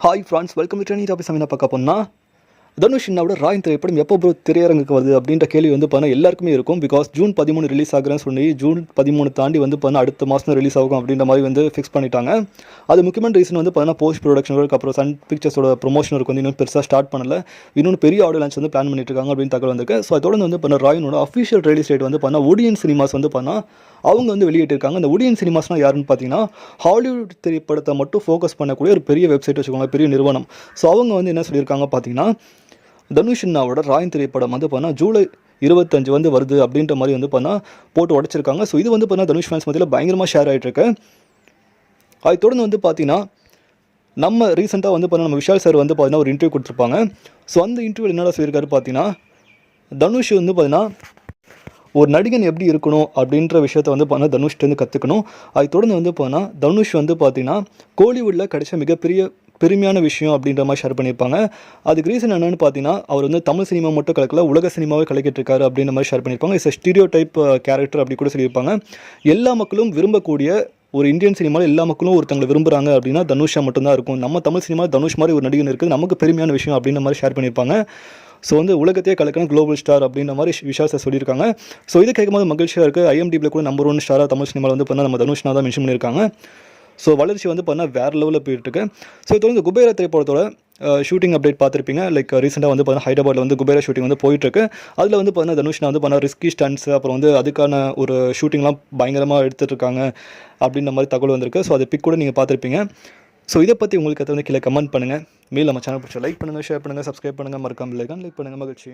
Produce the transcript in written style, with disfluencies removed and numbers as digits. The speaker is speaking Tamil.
Hi friends, welcome to trainee topic. என்ன பார்க்க போனால் தனுஷ் என்னோட ராயின் திரைப்படம் எப்போ ப்ரோ திரையரங்குக்கு வருது அப்படின்ற கேள்வி வந்து பார்த்தா எல்லாருக்குமே இருக்கும். பிகாஸ் ஜூன் 13 ரிலீஸ் ஆகுறேன்னு சொல்லி ஜூன் 13 தாண்டி வந்து பார்த்தா அடுத்த மாதம் ரிலீஸ் ஆகும் அப்படின்ற மாதிரி வந்து ஃபிக்ஸ் பண்ணிட்டாங்க. அது முக்கியமான ரீசன் வந்து பார்த்தா போஸ்ட் ப்ரொடக்ஷன் ஒர்க், அப்புறம் சன் பிக்சர்ஸோட ப்ரொமோஷன் ஒர்க் வந்து இன்னும் பெருசாக ஸ்டார்ட் பண்ணல. இன்னொன்று பெரிய ஆடியோ லான்ச் வந்து பிளான் பண்ணிட்டு இருக்காங்க அப்படின்னு தகவல் வந்திருக்கு. ஸோ அதோட வந்து பார்த்தா ராயினோட அஃபிஷியல் ரிலீஸ் டேட் வந்து பார்த்தா ஒடியன் சினிமாஸ் வந்து பார்த்தா அவங்க வந்து வெளியிட்டிருக்காங்க. அந்த ஒடியன் சினிமாஸ்னால் யாருன்னு பார்த்தீங்கன்னா ஹாலிவுட் திரைப்படத்தை மட்டும் ஃபோக்கஸ் பண்ணக்கூடிய ஒரு பெரிய வெப்சைட் வச்சுக்கோங்க, பெரிய நிறுவனம். ஸோ அவங்க வந்து என்ன சொல்லியிருக்காங்க பார்த்தீங்கன்னா, தனுஷ் அண்ணாவோட ராயின் திரைப்படம் வந்து பார்த்தா ஜூலை 25 வந்து வருது அப்படின்ற மாதிரி வந்து பார்த்தா போட்டு உடச்சிருக்காங்க. ஸோ இது வந்து பார்த்தா தனுஷ் ஃபேன்ஸ் மத்தியில் பயங்கரமாக ஷேர் ஆகிட்டு இருக்கு. அதை தொடர்ந்து வந்து பார்த்தீங்கன்னா நம்ம ரீசெண்டாக வந்து பார்த்தா நம்ம விஷால் சார் வந்து பார்த்தீங்கன்னா ஒரு இன்டர்வியூ கொடுத்துருப்பாங்க. ஸோ அந்த இன்டர்வியூ என்னடா சொல்லியிருக்காரு பார்த்தீங்கன்னா, தனுஷ் வந்து பார்த்தீங்கன்னா ஒரு நடிகன் எப்படி இருக்கணும் அப்படின்ற விஷயத்தை வந்து பார்த்தா தனுஷ்டேருந்து கற்றுக்கணும். அதை தொடர்ந்து வந்து பார்த்தா தனுஷ் வந்து பார்த்தீங்கன்னா கோலிவுட்டில் கிடைச்ச மிகப்பெரிய பெருமையான விஷயம் அப்படின்ற மாதிரி ஷேர் பண்ணியிருப்பாங்க. அதுக்கு ரீசன் என்னென்னு பார்த்தீங்கன்னா, அவர் வந்து தமிழ் சினிமா மட்டும் கலக்கல, உலக சினிமாவே கலக்கிட்டு இருக்காரு அப்படின்ற மாதிரி ஷேர் பண்ணியிருப்பாங்க. இட்ஸ் ஸ்டீரியோ டைப் கேரக்டர் அப்படி கூட சொல்லியிருப்பாங்க. எல்லா மக்களும் விரும்பக்கூடிய ஒரு இந்தியன் சினிமாவில் எல்லா மக்களும் ஒருத்தங்களை விரும்புகிறாங்க அப்படின்னா தனுஷா மட்டும்தான் இருக்கும். நம்ம தமிழ் சினிமா தனுஷ் மாதிரி ஒரு நடிகன் இருக்குது, நமக்கு பெருமையான விஷயம் அப்படின்ற மாதிரி ஷேர் பண்ணியிருப்பாங்க. ஸோ வந்து உலகத்தையே கலக்கணும் குளோபல் ஸ்டார் அப்படின்ற மாதிரி விஷால் சார் சொல்லியிருக்காங்க. ஸோ இதை கேட்கும்போது மகிழ்ச்சியாக இருக்குது. IMDbல கூட நம்பர் 1 ஸ்டாராக தமிழ் சினிமாவில் வந்து பார்த்தா நம்ம தனுஷ்னா தான் மென்ஷன் பண்ணியிருக்காங்க. ஸோ வளர்ச்சி வந்து பார்த்தா வேறு லெவலில் போயிட்டுருக்கு. ஸோ தொடர்ந்து குபேரா திரைப்படத்தோட ஷூட்டிங் அப்டேட் பார்த்துருப்பீங்க. லைக் ரீசெண்டாக வந்து பார்த்தா ஹைதராபாத்தில் வந்து குபேரா ஷூட்டிங் வந்து போயிட்டுருக்கு. அதில் வந்து பார்த்தா தனுஷ்னா வந்து பார்த்தா ரிஸ்கி ஸ்டன்ட்ஸ், அப்புறம் வந்து அதுக்கான ஒரு ஷூட்டிங்லாம் பயங்கரமாக எடுத்துகிட்டு இருக்காங்க அப்படின்ற மாதிரி தகவல் வந்திருக்கு. ஸோ அதை பிக் கூட நீங்கள் பார்த்துருப்பீங்க. ஸோ இதை பற்றி உங்களுக்கு வந்து கீழே கமெண்ட் பண்ணுங்கள். மேல் நம்ம சேனல் பிடிச்சா லைக் பண்ணுங்கள், ஷேர் பண்ணுங்கள், சப்ஸ்கிரைப் பண்ணுங்கள், மறக்காமல் லைக் பண்ணுங்கள். மகிழ்ச்சி.